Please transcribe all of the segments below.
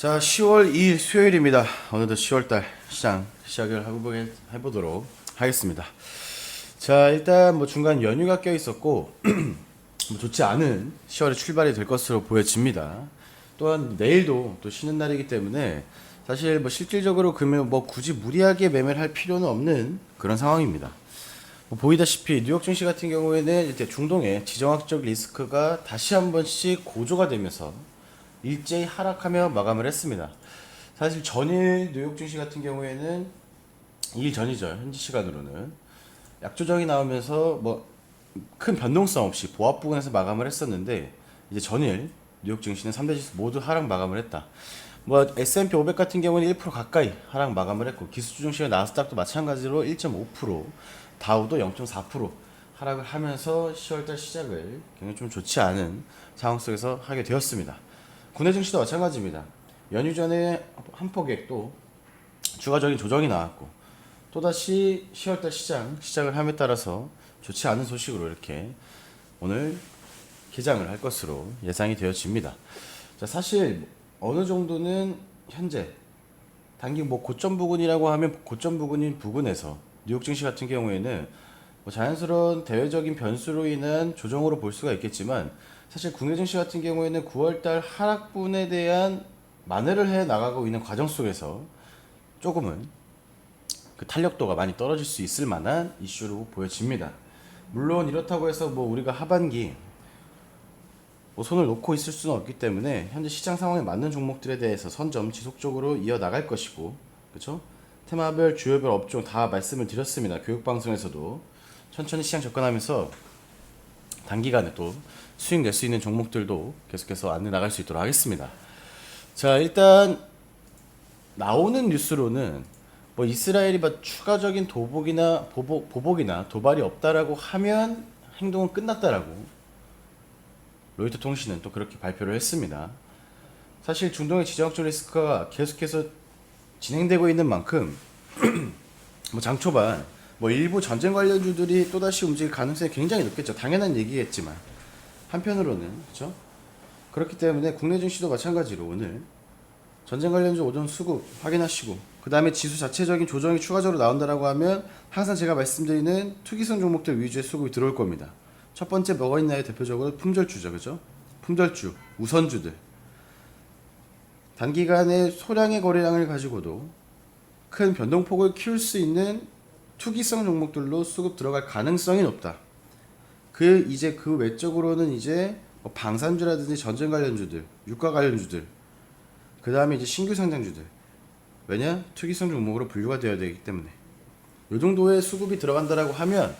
자, 10월 2일 수요일입니다. 어느덧 10월달 시작을 해보도록 하겠습니다. 자, 일단 뭐 중간 연휴가 껴 있었고 뭐 좋지 않은 10월의 출발이 될 것으로 보여집니다. 또한 내일도 또 쉬는 날이기 때문에 사실 뭐 실질적으로 그러면 뭐 굳이 무리하게 매매를 할 필요는 없는 그런 상황입니다. 뭐 보이다시피 뉴욕 증시 같은 경우에는 이제 중동의 지정학적 리스크가 다시 한 번씩 고조가 되면서 일제히 하락하며 마감을 했습니다. 사실 전일 뉴욕 증시 같은 경우에는 2일 전이죠. 현지 시간으로는 약조정이 나오면서 뭐 큰 변동성 없이 보합 부근에서 마감을 했었는데, 이제 전일 뉴욕 증시는 3대 지수 모두 하락 마감을 했다. 뭐 S&P 500 같은 경우는 1% 가까이 하락 마감을 했고, 기술주 중심의 나스닥도 마찬가지로 1.5%, 다우도 0.4% 하락을 하면서 10월달 시작을 굉장히 좀 좋지 않은 상황 속에서 하게 되었습니다. 국내 증시도 마찬가지입니다. 연휴 전에 한 폭의 또 추가적인 조정이 나왔고, 또다시 10월달 시작을 함에 따라서 좋지 않은 소식으로 이렇게 오늘 개장을 할 것으로 예상이 되어집니다. 자, 사실 어느 정도는 현재 단기 뭐 고점 부근이라고 하면 고점 부근인 부근에서 뉴욕 증시 같은 경우에는 뭐 자연스러운 대외적인 변수로 인한 조정으로 볼 수가 있겠지만, 사실 국내 증시 같은 경우에는 9월달 하락분에 대한 만회를 해 나가고 있는 과정 속에서 조금은 그 탄력도가 많이 떨어질 수 있을 만한 이슈로 보여집니다. 물론 이렇다고 해서 뭐 우리가 하반기 뭐 손을 놓고 있을 수는 없기 때문에 현재 시장 상황에 맞는 종목들에 대해서 선점 지속적으로 이어 나갈 것이고, 그렇죠? 테마별 주요별 업종 다 말씀을 드렸습니다. 교육 방송에서도 천천히 시장 접근하면서 단기간에 또 수익 낼 수 있는 종목들도 계속해서 안내 나갈 수 있도록 하겠습니다. 자, 일단 나오는 뉴스로는 뭐 이스라엘이 추가적인 보복이나 도발이 없다라고 하면 행동은 끝났다라고 로이터 통신은 또 그렇게 발표를 했습니다. 사실 중동의 지정학적 리스크가 계속해서 진행되고 있는 만큼 뭐 장 초반 뭐 일부 전쟁 관련주들이 또다시 움직일 가능성이 굉장히 높겠죠. 당연한 얘기겠지만 한편으로는 그렇죠. 그렇기 때문에 국내 증시도 마찬가지로 오늘 전쟁 관련주 오전 수급 확인하시고, 그 다음에 지수 자체적인 조정이 추가적으로 나온다라고 하면 항상 제가 말씀드리는 투기성 종목들 위주의 수급이 들어올 겁니다. 첫 번째 뭐가 있나요? 대표적으로 품절주죠, 그죠? 품절주, 우선주들. 단기간에 소량의 거래량을 가지고도 큰 변동폭을 키울 수 있는 투기성 종목들로 수급 들어갈 가능성이 높다. 이제 그 외적으로는 이제 뭐 방산주라든지 전쟁 관련주들, 유가 관련주들, 그 다음에 이제 신규 상장주들. 왜냐? 투기성 종목으로 분류가 되어야 되기 때문에. 이 정도의 수급이 들어간다라고 하면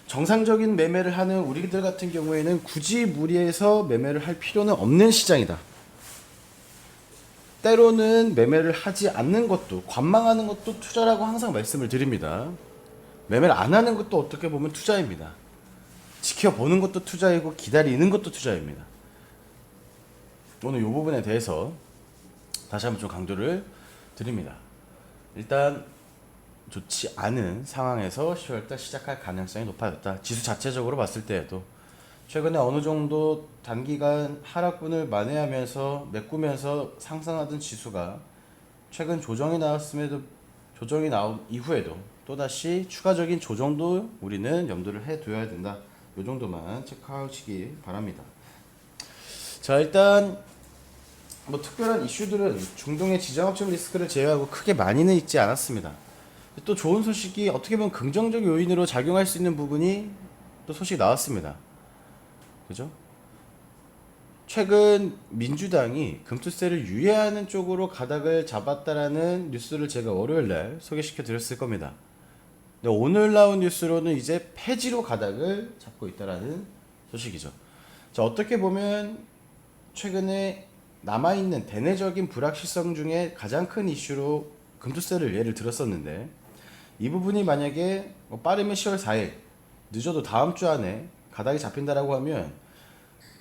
정상적인 매매를 하는 우리들 같은 경우에는 굳이 무리해서 매매를 할 필요는 없는 시장이다. 때로는 매매를 하지 않는 것도, 관망하는 것도 투자라고 항상 말씀을 드립니다. 매매를 안 하는 것도 어떻게 보면 투자입니다. 지켜보는 것도 투자이고 기다리는 것도 투자입니다. 오늘 이 부분에 대해서 다시 한번 좀 강조를 드립니다. 일단 좋지 않은 상황에서 10월달 시작할 가능성이 높아졌다. 지수 자체적으로 봤을 때에도 최근에 어느 정도 단기간 하락분을 만회하면서 메꾸면서 상승하던 지수가 최근 조정이 나온 이후에도 또다시 추가적인 조정도 우리는 염두를 해둬야 된다. 이 정도만 체크하시기 바랍니다. 자, 일단 뭐 특별한 이슈들은 중동의 지정학적 리스크를 제외하고 크게 많이는 있지 않았습니다. 또 좋은 소식이 어떻게 보면 긍정적 요인으로 작용할 수 있는 부분이 또 소식이 나왔습니다. 그죠? 최근 민주당이 금투세를 유예하는 쪽으로 가닥을 잡았다라는 뉴스를 제가 월요일날 소개시켜 드렸을 겁니다. 근데 오늘 나온 뉴스로는 이제 폐지로 가닥을 잡고 있다라는 소식이죠. 자, 어떻게 보면 최근에 남아있는 대내적인 불확실성 중에 가장 큰 이슈로 금투세를 예를 들었었는데, 이 부분이 만약에 빠르면 10월 4일, 늦어도 다음 주 안에 가닥이 잡힌다라고 하면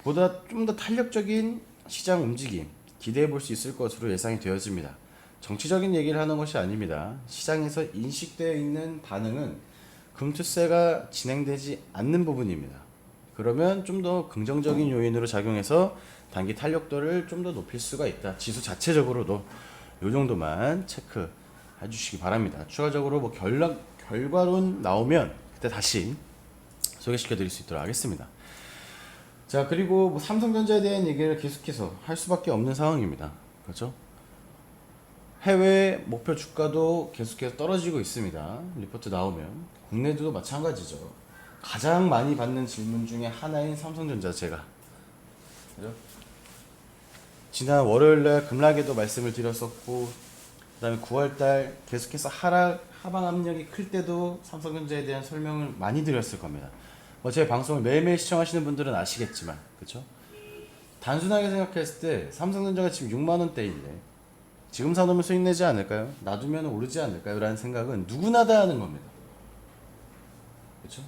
보다 좀 더 탄력적인 시장 움직임 기대해 볼 수 있을 것으로 예상이 되어집니다. 정치적인 얘기를 하는 것이 아닙니다. 시장에서 인식되어 있는 반응은 금투세가 진행되지 않는 부분입니다. 그러면 좀 더 긍정적인 요인으로 작용해서 단기 탄력도를 좀 더 높일 수가 있다. 지수 자체적으로도 요 정도만 체크해 주시기 바랍니다. 추가적으로 뭐 결과론 나오면 그때 다시 소개시켜 드릴 수 있도록 하겠습니다. 자, 그리고 뭐 삼성전자에 대한 얘기를 계속해서 할 수밖에 없는 상황입니다. 그렇죠? 해외 목표 주가도 계속해서 떨어지고 있습니다. 리포트 나오면 국내도 마찬가지죠. 가장 많이 받는 질문 중에 하나인 삼성전자 제가, 그죠? 지난 월요일날 급락에도 말씀을 드렸었고, 그 다음에 9월달 계속해서 하방 압력이 클 때도 삼성전자에 대한 설명을 많이 드렸을 겁니다. 뭐 제 방송을 매일매일 시청하시는 분들은 아시겠지만, 그쵸? 단순하게 생각했을 때 삼성전자가 지금 6만원대인데 지금 사놓으면 수익 내지 않을까요? 놔두면 오르지 않을까요? 라는 생각은 누구나 다 하는 겁니다. 그쵸?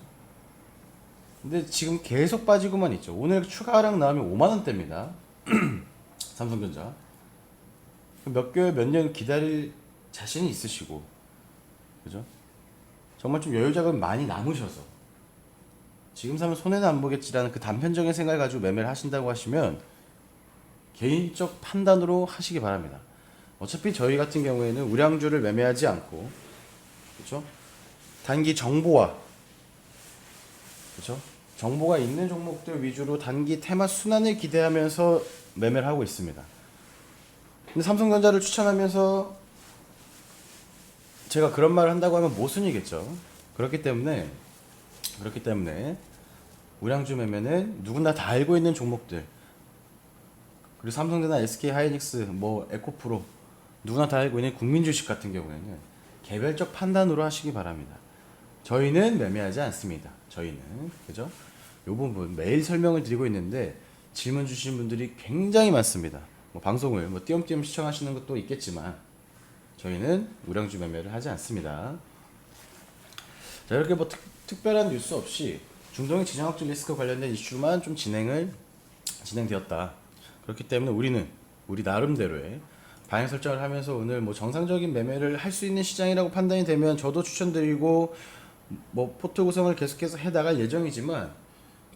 근데 지금 계속 빠지고만 있죠. 오늘 추가 하락 나오면 5만원대입니다. 삼성전자. 몇 개월, 몇 년 기다릴 자신이 있으시고, 그죠? 정말 좀 여유 자금 많이 남으셔서 지금 사면 손해는 안 보겠지라는 그 단편적인 생각을 가지고 매매를 하신다고 하시면 개인적 판단으로 하시기 바랍니다. 어차피 저희 같은 경우에는 우량주를 매매하지 않고, 그렇죠? 단기 정보와, 그렇죠? 정보가 있는 종목들 위주로 단기 테마 순환을 기대하면서 매매를 하고 있습니다. 근데 삼성전자를 추천하면서 제가 그런 말을 한다고 하면 모순이겠죠. 그렇기 때문에 우량주 매매는 누구나 다 알고 있는 종목들, 그리고 삼성전자, SK 하이닉스, 뭐 에코프로, 누구나 다 알고 있는 국민 주식 같은 경우에는 개별적 판단으로 하시기 바랍니다. 저희는 매매하지 않습니다. 저희는, 그죠? 요 부분 매일 설명을 드리고 있는데 질문 주신 분들이 굉장히 많습니다. 뭐 방송을 뭐 띄엄띄엄 시청하시는 것도 있겠지만 저희는 우량주 매매를 하지 않습니다. 자, 이렇게 뭐 특별한 뉴스 없이 중동의 지정학적 리스크 관련된 이슈만 좀 진행되었다. 그렇기 때문에 우리는 우리 나름대로의 방향 설정을 하면서 오늘 뭐 정상적인 매매를 할 수 있는 시장이라고 판단이 되면 저도 추천드리고 뭐 포트 구성을 계속해서 해나갈 예정이지만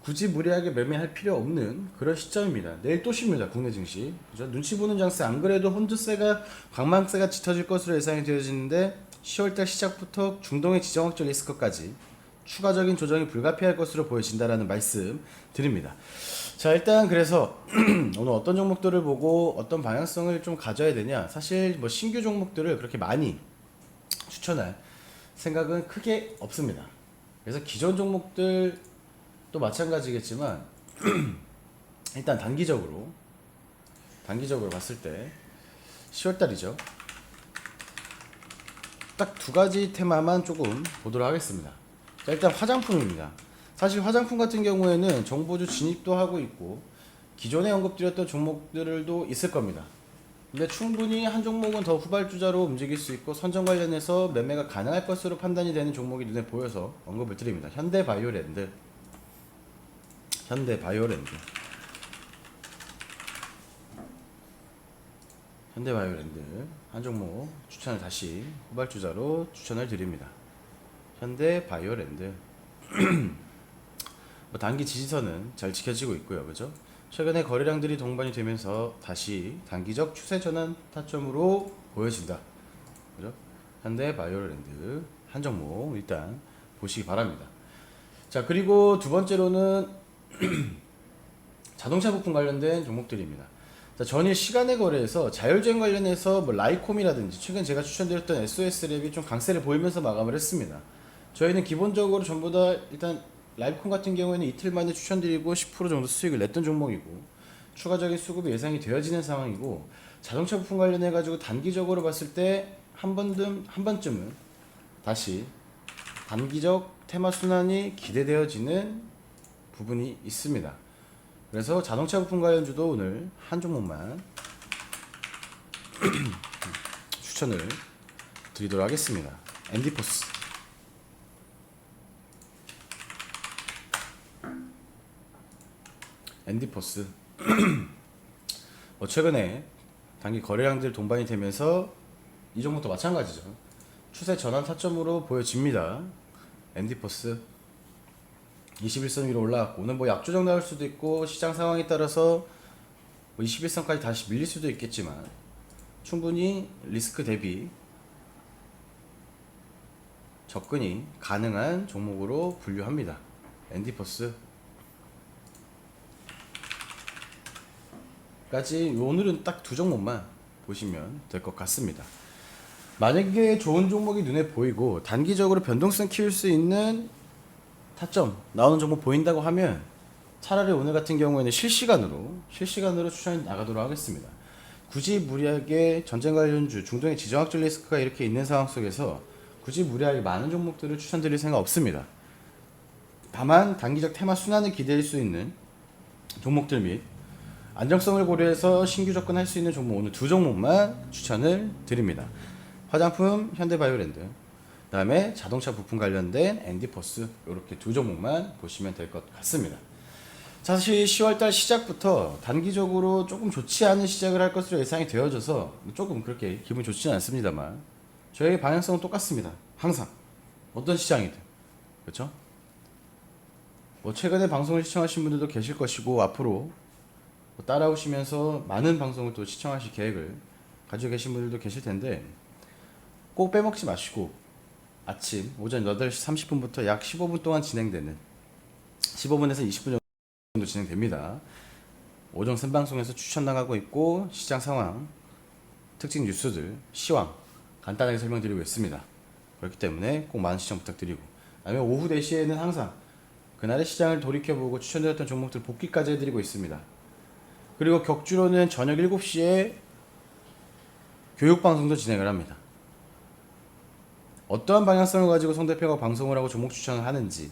굳이 무리하게 매매할 필요 없는 그런 시점입니다. 내일 또 쉽니다. 국내 증시. 그죠? 눈치 보는 장세. 안 그래도 혼주세가 강망세가 짙어질 것으로 예상이 되어지는데 10월달 시작부터 중동의 지정학적 리스크까지 추가적인 조정이 불가피할 것으로 보여진다라는 말씀 드립니다. 자, 일단 그래서 오늘 어떤 종목들을 보고 어떤 방향성을 좀 가져야 되냐. 사실 뭐 신규 종목들을 그렇게 많이 추천할 생각은 크게 없습니다. 그래서 기존 종목들도 마찬가지겠지만 일단 단기적으로 봤을 때 10월달이죠. 딱 두 가지 테마만 조금 보도록 하겠습니다. 자, 일단 화장품입니다. 사실 화장품 같은 경우에는 정보주 진입도 하고 있고 기존에 언급드렸던 종목들도 있을 겁니다. 근데 충분히 한 종목은 더 후발주자로 움직일 수 있고 선정 관련해서 매매가 가능할 것으로 판단이 되는 종목이 눈에 보여서 언급을 드립니다. 현대바이오랜드 한 종목 추천을 다시 후발주자로 추천을 드립니다. 현대바이오랜드 뭐 단기 지지선은 잘 지켜지고 있고요, 그죠? 최근에 거래량들이 동반이 되면서 다시 단기적 추세 전환 타점으로 보여진다, 그죠? 현대바이오랜드 한 종목 일단 보시기 바랍니다. 자, 그리고 두 번째로는 자동차 부품 관련된 종목들입니다. 자, 전일 시간의 거래에서 자율주행 관련해서 뭐 라이콤이라든지 최근 제가 추천드렸던 SOS랩이 좀 강세를 보이면서 마감을 했습니다. 저희는 기본적으로 전부 다 일단 라이콤 같은 경우에는 이틀 만에 추천드리고 10% 정도 수익을 냈던 종목이고 추가적인 수급이 예상이 되어지는 상황이고, 자동차 부품 관련해 가지고 단기적으로 봤을 때 한 번쯤은 다시 단기적 테마 순환이 기대되어지는 부분이 있습니다. 그래서 자동차 부품 관련주도 오늘 한 종목만 추천을 드리도록 하겠습니다. 엔디포스. 뭐 최근에 단기 거래량들 동반이 되면서 이 종목도 마찬가지죠. 추세 전환 타점으로 보여집니다. 엔디포스 21선 위로 올라갔고, 오늘 뭐 약조정 나올 수도 있고 시장 상황에 따라서 뭐 21선까지 다시 밀릴 수도 있겠지만 충분히 리스크 대비 접근이 가능한 종목으로 분류합니다. 앤디퍼스 까지 오늘은 딱 두 종목만 보시면 될 것 같습니다. 만약에 좋은 종목이 눈에 보이고 단기적으로 변동성 키울 수 있는 타점 나오는 종목 보인다고 하면 차라리 오늘 같은 경우에는 실시간으로 추천이 나가도록 하겠습니다. 굳이 무리하게 전쟁 관련주, 중동의 지정학적 리스크가 이렇게 있는 상황 속에서 굳이 무리하게 많은 종목들을 추천드릴 생각 없습니다. 다만 단기적 테마 순환을 기대할 수 있는 종목들 및 안정성을 고려해서 신규 접근할 수 있는 종목 오늘 두 종목만 추천을 드립니다. 화장품 현대바이오랜드, 그 다음에 자동차 부품 관련된 앤디퍼스 이렇게 두 종목만 보시면 될 것 같습니다. 사실 10월달 시작부터 단기적으로 조금 좋지 않은 시작을 할 것으로 예상이 되어져서 조금 그렇게 기분 좋지는 않습니다만 저희의 방향성은 똑같습니다. 항상 어떤 시장이든 그렇죠? 뭐 최근에 방송을 시청하신 분들도 계실 것이고 앞으로 따라오시면서 많은 방송을 또 시청하실 계획을 가지고 계신 분들도 계실 텐데 꼭 빼먹지 마시고 아침 오전 8시 30분부터 약 15분 동안 진행되는 15분에서 20분 정도 진행됩니다. 오전 생방송에서 추천 나가고 있고 시장 상황, 특징 뉴스들, 시황 간단하게 설명드리고 있습니다. 그렇기 때문에 꼭 많은 시청 부탁드리고 아니면 오후 4시에는 항상 그날의 시장을 돌이켜보고 추천드렸던 종목들 복귀까지 해드리고 있습니다. 그리고 격주로는 저녁 7시에 교육방송도 진행을 합니다. 어떠한 방향성을 가지고 송 대표가 방송을 하고 종목 추천을 하는지,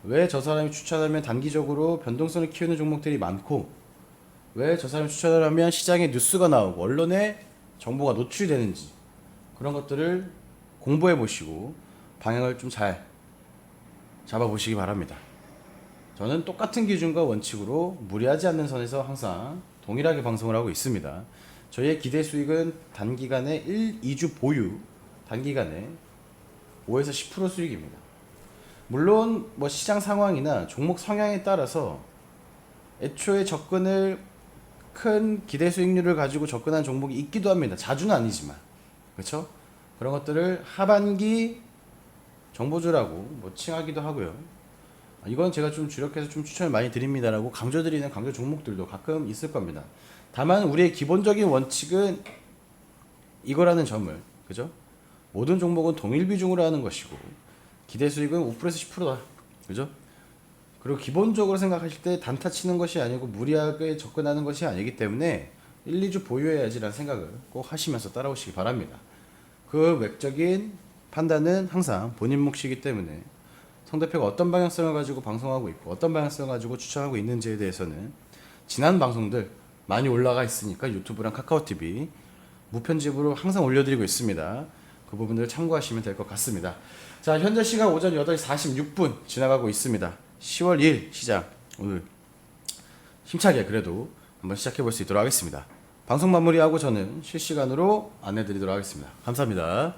왜 저 사람이 추천하면 단기적으로 변동성을 키우는 종목들이 많고 왜 저 사람이 추천을 하면 시장에 뉴스가 나오고 언론에 정보가 노출되는지 그런 것들을 공부해 보시고 방향을 좀 잘 잡아보시기 바랍니다. 저는 똑같은 기준과 원칙으로 무리하지 않는 선에서 항상 동일하게 방송을 하고 있습니다. 저희의 기대 수익은 단기간에 1, 2주 보유, 단기간에 5에서 10% 수익입니다. 물론 뭐 시장 상황이나 종목 성향에 따라서 애초에 접근을 큰 기대 수익률을 가지고 접근한 종목이 있기도 합니다. 자주는 아니지만 그렇죠? 그런 것들을 하반기 정보주라고 뭐 칭하기도 하고요. 이건 제가 좀 주력해서 좀 추천을 많이 드립니다라고 강조드리는 강조 종목들도 가끔 있을 겁니다. 다만 우리의 기본적인 원칙은 이거라는 점을 그죠? 모든 종목은 동일 비중으로 하는 것이고 기대 수익은 5%에서 10%다. 그죠? 그리고 기본적으로 생각하실 때 단타 치는 것이 아니고 무리하게 접근하는 것이 아니기 때문에 1, 2주 보유해야지라는 생각을 꼭 하시면서 따라오시기 바랍니다. 그 외적인 판단은 항상 본인 몫이기 때문에 성 대표가 어떤 방향성을 가지고 방송하고 있고 어떤 방향성을 가지고 추천하고 있는지에 대해서는 지난 방송들 많이 올라가 있으니까 유튜브랑 카카오TV 무편집으로 항상 올려드리고 있습니다. 그 부분들을 참고하시면 될 것 같습니다. 자, 현재 시간 오전 8시 46분 지나가고 있습니다. 10월 2일 시장 오늘 힘차게 그래도 한번 시작해 볼 수 있도록 하겠습니다. 방송 마무리하고 저는 실시간으로 안내드리도록 하겠습니다. 감사합니다.